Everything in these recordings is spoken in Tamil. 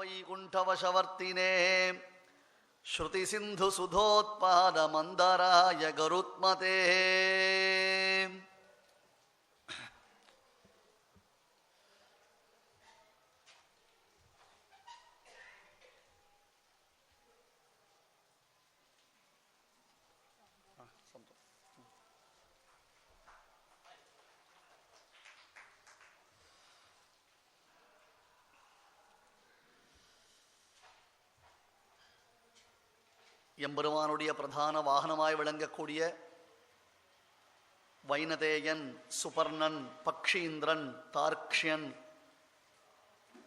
வைகுண்டவசவர்த்தினே ஸ்ருதி சிந்து சுதோத்பாத மந்தராய கருத்மதே. எம்பெருமானுடைய பிரதான வாகனமாய் விளங்கக்கூடிய வைனதேயன், சுபர்ணன், பக்ஷீந்திரன், தார்க்ஷ்யன்,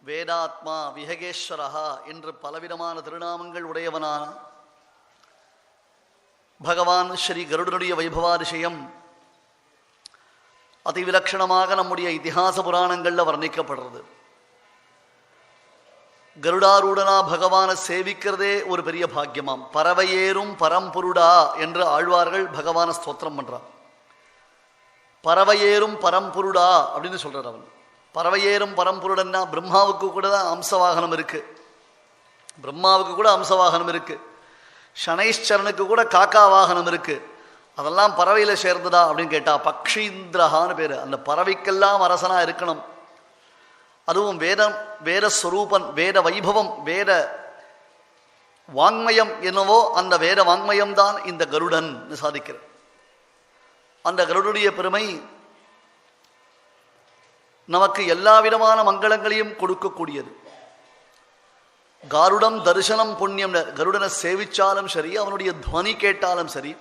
வேதாத்மா, விஹகேஸ்வரஹா என்று பலவிதமான திருநாமங்கள் உடையவனான பகவான் ஸ்ரீ கருடனுடைய வைபவாதிசயம் அதிவிலட்சணமாக நம்முடைய இதிகாச புராணங்களில் வர்ணிக்கப்படுறது. கருடாரூடனா பகவானை சேவிக்கிறதே ஒரு பெரிய பாக்கியமாம். பறவையேறும் பரம்பொருடா என்று ஆழ்வார்கள் பகவானை ஸ்தோத்திரம் பண்றான். பறவையேறும் பரம்பொருடா அப்படின்னு சொல்றார். அவன் பறவையேறும் பரம்பொருடன்னா பிரம்மாவுக்கு கூட தான் அம்சவாகனம் இருக்கு. பிரம்மாவுக்கு கூட அம்சவாகனம் இருக்கு. சனைஸ்சரனுக்கு கூட காக்கா வாகனம் இருக்கு. அதெல்லாம் பறவையில சேர்ந்ததா அப்படின்னு கேட்டா பக்ஷீந்திரஹான்னு பேரு. அந்த பறவைக்கெல்லாம் அரசனா இருக்கணும். அதுவும் வேத ஸ்வரூபன், வேத வைபவம், வேத வாங்மயம் என்னவோ அந்த வேத வாங்மயம் தான் இந்த கருடன் சாதிக்கிறது. அந்த கருடனுடைய பெருமை நமக்கு எல்லா விதமான மங்களங்களையும் கொடுக்கக்கூடியது. காருடம் தரிசனம் புண்ணியம். கருடனை சேவிச்சாலும் சரி, அவனுடைய துவனி கேட்டாலும் சரி,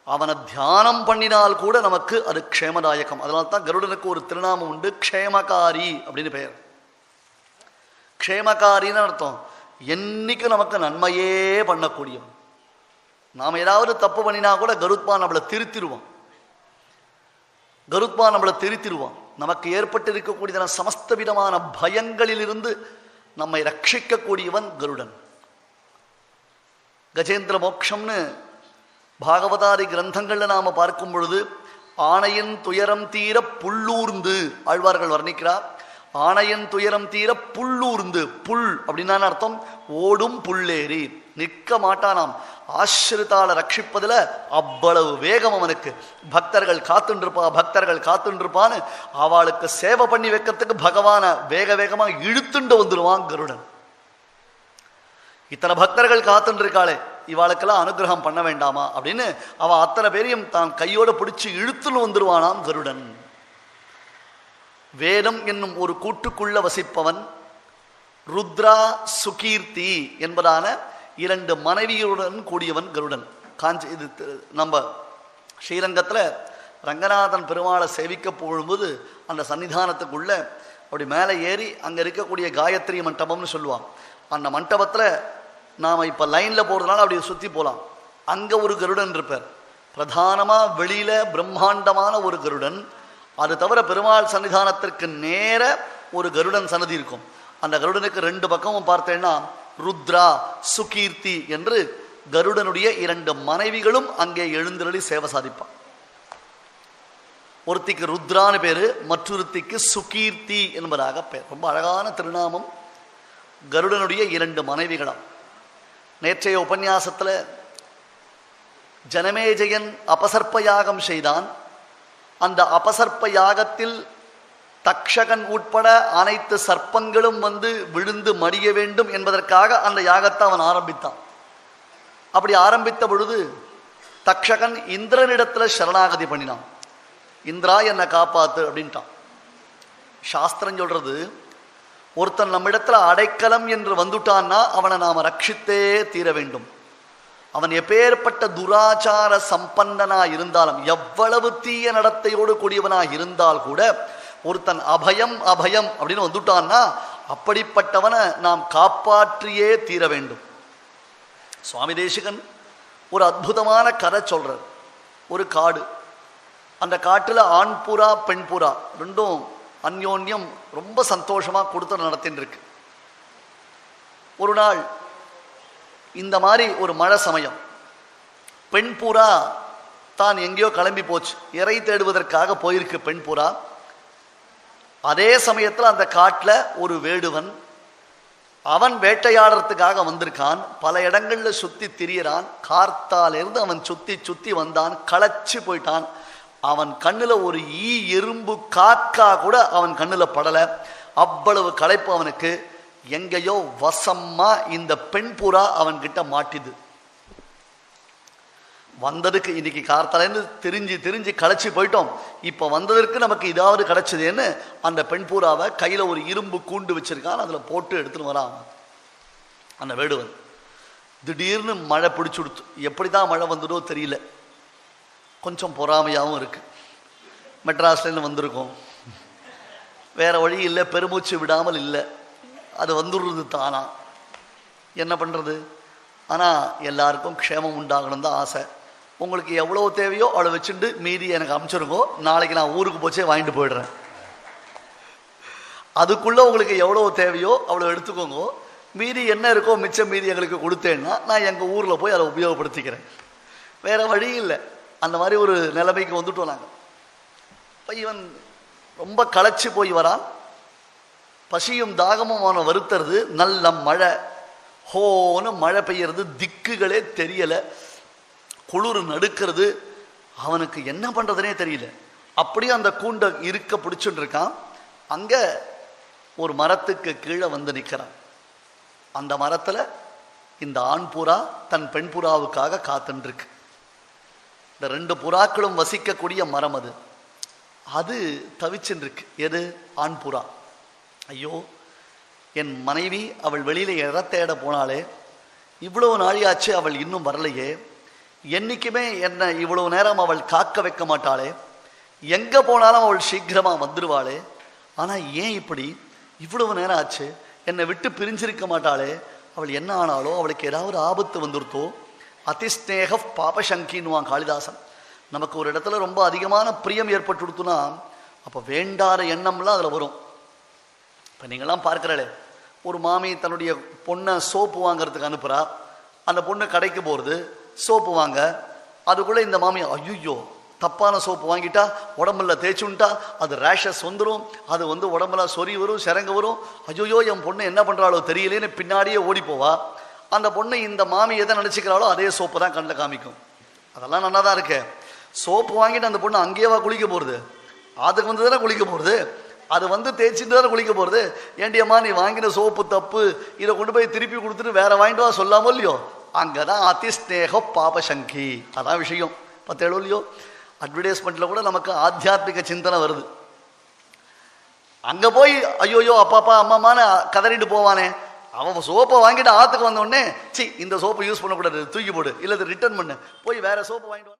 அவனை தியானம் பண்ணினால் கூட நமக்கு அது க்ஷேமதாயகம். அதனால தான் கருடனுக்கு ஒரு திருநாமம் உண்டு, க்ஷேமகாரி அப்படின்னு பெயர். க்ஷேமகாரின்னு அர்த்தம் என்னைக்கு நமக்கு நன்மையே பண்ணக்கூடியவன். நாம் ஏதாவது தப்பு பண்ணினா கூட கருத்மான் நம்மளை திருத்திடுவான். கருத்மான் நம்மளை திருத்திடுவான். நமக்கு ஏற்பட்டு இருக்கக்கூடிய சமஸ்த விதமான பயங்களிலிருந்து நம்மை ரட்சிக்கக்கூடியவன் கருடன். கஜேந்திர மோட்சம்னு பாகவதாதி கிரந்தங்கள்ல நாம பார்க்கும் பொழுது ஆணையின் துயரம் தீர புல்லூர்ந்து ஆழ்வார்கள் வர்ணிக்கிறார். ஆணையின் துயரம் தீர புல்லூர்ந்து, புல் அப்படின்னா அர்த்தம் ஓடும் புல்லேறி நிற்க மாட்டானாம். ஆசிரித்தால ரட்சிப்பதுல அவ்வளவு வேகம் அவனுக்கு. பக்தர்கள் காத்துருப்பான்னு அவளுக்கு சேவை பண்ணி வைக்கிறதுக்கு பகவான வேக வேகமா இழுத்துண்டு வந்துடுவான் கருடன். இத்தனை பக்தர்கள் காத்துருக்காளே, இவாளுக்கெல்லாம் அனுகிரகம் பண்ண வேண்டாமா அப்படின்னு அவ அத்தனை பேரையும் தான் கையோடு பிடிச்சு இழுத்துன்னு வந்துடுவானாம் கருடன். வேதம் என்னும் ஒரு கூட்டுக்குள்ள வசிப்பவன். ருத்ரா சுகீர்த்தி என்பதான இரண்டு மனைவியுடன் கூடியவன் கருடன். இது நம்ம ஸ்ரீரங்கத்தில் ரங்கநாதன் பெருமாளை சேவிக்க போகும்போது அந்த சன்னிதானத்துக்குள்ள அப்படி மேலே ஏறி அங்கே இருக்கக்கூடிய காயத்ரி மண்டபம்னு சொல்லுவான். அந்த மண்டபத்தில் நாம் இப்போ லைனில் போகிறதுனால அப்படி சுற்றி போகலாம். அங்கே ஒரு கருடன் இருப்பார். பிரதானமாக வெளியில் பிரம்மாண்டமான ஒரு கருடன். அது தவிர பெருமாள் சன்னிதானத்திற்கு நேர ஒரு கருடன் சன்னதி இருக்கும். அந்த கருடனுக்கு ரெண்டு பக்கமும் பார்த்தேன்னா ருத்ரா சுகீர்த்தி என்று கருடனுடைய இரண்டு மனைவிகளும் அங்கே எழுந்தருளி சேவை சாதிப்பான். ஒருத்திக்கு ருத்ரான்னு பேரு, மற்றொருத்திக்கு சுகீர்த்தி என்பதாக பேர். ரொம்ப அழகான திருநாமம். கருடனுடைய இரண்டு மனைவிகளாம். நேற்றைய உபன்யாசத்தில் ஜனமேஜயன் அபசர்ப்ப யாகம் செய்தான். அந்த அபசர்ப்ப யாகத்தில் தக்ஷகன் உட்பட அனைத்து சர்ப்பங்களும் வந்து விழுந்து மடிய வேண்டும் என்பதற்காக அந்த யாகத்தை அவன் ஆரம்பித்தான். அப்படி ஆரம்பித்த பொழுது தக்ஷகன் இந்திரனிடத்தில் சரணாகதி பண்ணினான். இந்திரா என்னை காப்பாத்து அப்படின்ட்டான். சாஸ்திரம் சொல்றது, ஒருத்தன் நம்மிடத்துல அடைக்கலம் என்று வந்துட்டான்னா அவனை நாம ரட்சித்தே தீர வேண்டும். அவன் எப்பேற்பட்ட துராச்சார சம்பன்னனா இருந்தாலும், எவ்வளவு தீய நடத்தையோடு கூடியவனா இருந்தால் கூட ஒருத்தன் அபயம் அபயம் அப்படின்னு வந்துட்டான்னா அப்படிப்பட்டவனை நாம் காப்பாற்றியே தீர வேண்டும். சுவாமி தேசிகன் ஒரு அற்புதமான கதை சொல்றார். ஒரு காடு, அந்த காட்டுல ஆண் புறா பெண் புறா ரெண்டும் அந்யோன்யம் ரொம்ப சந்தோஷமா கொடுத்து நடத்தின்னு இருக்கு. ஒரு நாள் இந்த மாதிரி ஒரு மழை சமயம், பெண் புறா தான் எங்கேயோ கிளம்பி போச்சு. இறை தேடுவதற்காக போயிருக்கு பெண் புறா. அதே சமயத்தில் அந்த காட்டில் ஒரு வேடுவன் அவன் வேட்டையாடுறதுக்காக வந்திருக்கான். பல இடங்கள்ல சுத்தி திரியறான். கார்த்தால இருந்து அவன் சுத்தி சுத்தி வந்தான். களைச்சு போயிட்டான். அவன் கண்ணுல ஒரு எறும்பு காக்கா கூட அவன் கண்ணுல படல. அவ்வளவு களைப்பு அவனுக்கு. எங்கேயோ வசமா இந்த பெண் புறா அவன் கிட்ட மாட்டிது. வந்ததுக்கு இன்னைக்கு கார்த்தாலேருந்து திரிஞ்சு களைச்சி போயிட்டோம். இப்ப வந்ததற்கு நமக்கு இதாவது கிடைச்சதுன்னு அந்த பெண் பூராவை கையில ஒரு இரும்பு கூண்டு வச்சிருக்கான். அதுல போட்டு எடுத்துன்னு வரான் அந்த வேடுவன். திடீர்னு மழை பிடிச்சு கொடுத்து, எப்படிதான் மழை வந்துடோ தெரியல. கொஞ்சம் பொறாமையாகவும் இருக்கு. மெட்ராஸ்லேருந்து வந்திருக்கோம், வேற வழி இல்லை, பெருமூச்சு விடாமல் இல்லை, அது வந்துடுறது தானா, என்ன பண்றது? ஆனா எல்லாருக்கும் க்ஷேமம் உண்டாகணும் தான் ஆசை. உங்களுக்கு எவ்வளோ தேவையோ அவ்வளோ வச்சுட்டு மீதி எனக்கு அனுப்பிச்சிருங்கோ, நாளைக்கு நான் ஊருக்கு போச்சே வாங்கிட்டு போயிடுறேன். அதுக்குள்ள உங்களுக்கு எவ்வளோ தேவையோ அவ்வளோ எடுத்துக்கோங்க. மீதி என்ன இருக்கோ மிச்சம் மீதி எங்களுக்கு கொடுத்தேன்னா நான் எங்கள் ஊரில் போய் அதை உபயோகப்படுத்திக்கிறேன். வேற வழி இல்லை. அந்த மாதிரி ஒரு நிலைமைக்கு வந்துட்டோம் நாங்கள். இப்போ இவன் ரொம்ப களைச்சி போய் வரான். பசியும் தாகமும் அவனை வருத்துறது. நல்ல மழை, ஹோன்னு மழை பெய்யறது, திக்குகளே தெரியலை, குளிர் நடுக்கிறது. அவனுக்கு என்ன பண்றதுனே தெரியல. அப்படியே அந்த கூண்டை இருக்க பிடிச்சுட்டு இருக்கான். அங்க ஒரு மரத்துக்கு கீழே வந்து நிற்கிறான். அந்த மரத்துல இந்த ஆண் புறா தன் பெண் புறாவுக்காக காத்துட்டு இருக்கு. இந்த ரெண்டு புறாக்களும் வசிக்கக்கூடிய மரம் அது. அது தவிச்சுட்டு இருக்கு. எது? ஆண் புறா. ஐயோ, என் மனைவி அவள் வெளியில இற தேட போனாலே, இவ்வளவு நாளியாச்சு அவள் இன்னும் வரலையே, என்னைக்குமே என்ன இவ்வளவு நேரம் அவள் காக்க வைக்க மாட்டாளே, எங்க போனாலும் அவள் சீக்கிரமா வந்துடுவாளே, ஆனா ஏன் இப்படி இவ்வளவு நேரம் ஆச்சு, என்னை விட்டு பிரிஞ்சிருக்க மாட்டாளே, அவள் என்ன ஆனாலோ, அவளுக்கு ஏதாவது ஆபத்து வந்துருத்தோ. அதிஸ்நேக பாபசங்கின்னுவான் காளிதாசன். நமக்கு ஒரு இடத்துல ரொம்ப அதிகமான பிரியம் ஏற்பட்டு கொடுத்தோன்னா அப்போ வேண்டாத எண்ணம்லாம் அதில் வரும். இப்போ நீங்களாம் பார்க்குறாளே, ஒரு மாமி தன்னுடைய பொண்ணை சோப்பு வாங்கிறதுக்கு அனுப்புகிறா. அந்த பொண்ணு கடைக்கு போகிறது, சோப்பு வாங்க. அதுக்குள்ளே இந்த மாமி ஐயோ தப்பான சோப்பு வாங்கிட்டா, உடம்புல தேய்ச்சுட்டா அது ரேஷஸ் வந்துடும், அது உடம்புல சொறி வரும், சிறங்க வரும், ஐயோ என் பொண்ணு என்ன பண்ணுறாளோ தெரியலேன்னு பின்னாடியே ஓடி போவா. அந்த பொண்ணு இந்த மாமி எதை நினச்சிக்கிறாளோ அதே சோப்பு தான் கண்ணில் காமிக்கும். அதெல்லாம் நல்லா தான் இருக்கு. சோப்பு வாங்கிட்டு அந்த பொண்ணு அங்கேயேவா குளிக்க போகிறது? அதுக்கு தானே குளிக்க போகிறது, அது தேய்ச்சிட்டு தானே குளிக்க போகிறது. ஏண்டியம்மா நீ வாங்கின சோப்பு தப்பு, இதை கொண்டு போய் திருப்பி கொடுத்துட்டு வேற வாங்கிட்டு வா சொல்லாமோ இல்லையோ, அங்கதான் அதிஸ்நேக பாபசங்கி. அதான் விஷயம். பத்தேழோ இல்லையோ, அட்வர்டைஸ்மெண்ட்ல கூட நமக்கு ஆத்தியாத்மிக சிந்தனை வருது. அங்க போய் ஐயோயோ அப்பாப்பா அம்மாமான்னு கதறிட்டு போவானே, அவன் சோப்பை வாங்கிட்டு ஆத்துக்கு வந்த உடனே சி இந்த சோப்பை யூஸ் பண்ணக்கூடாது, தூக்கி போடு, இல்லை ரிட்டர்ன் பண்ணு, போய் வேற சோப்பு வாங்கிட்டு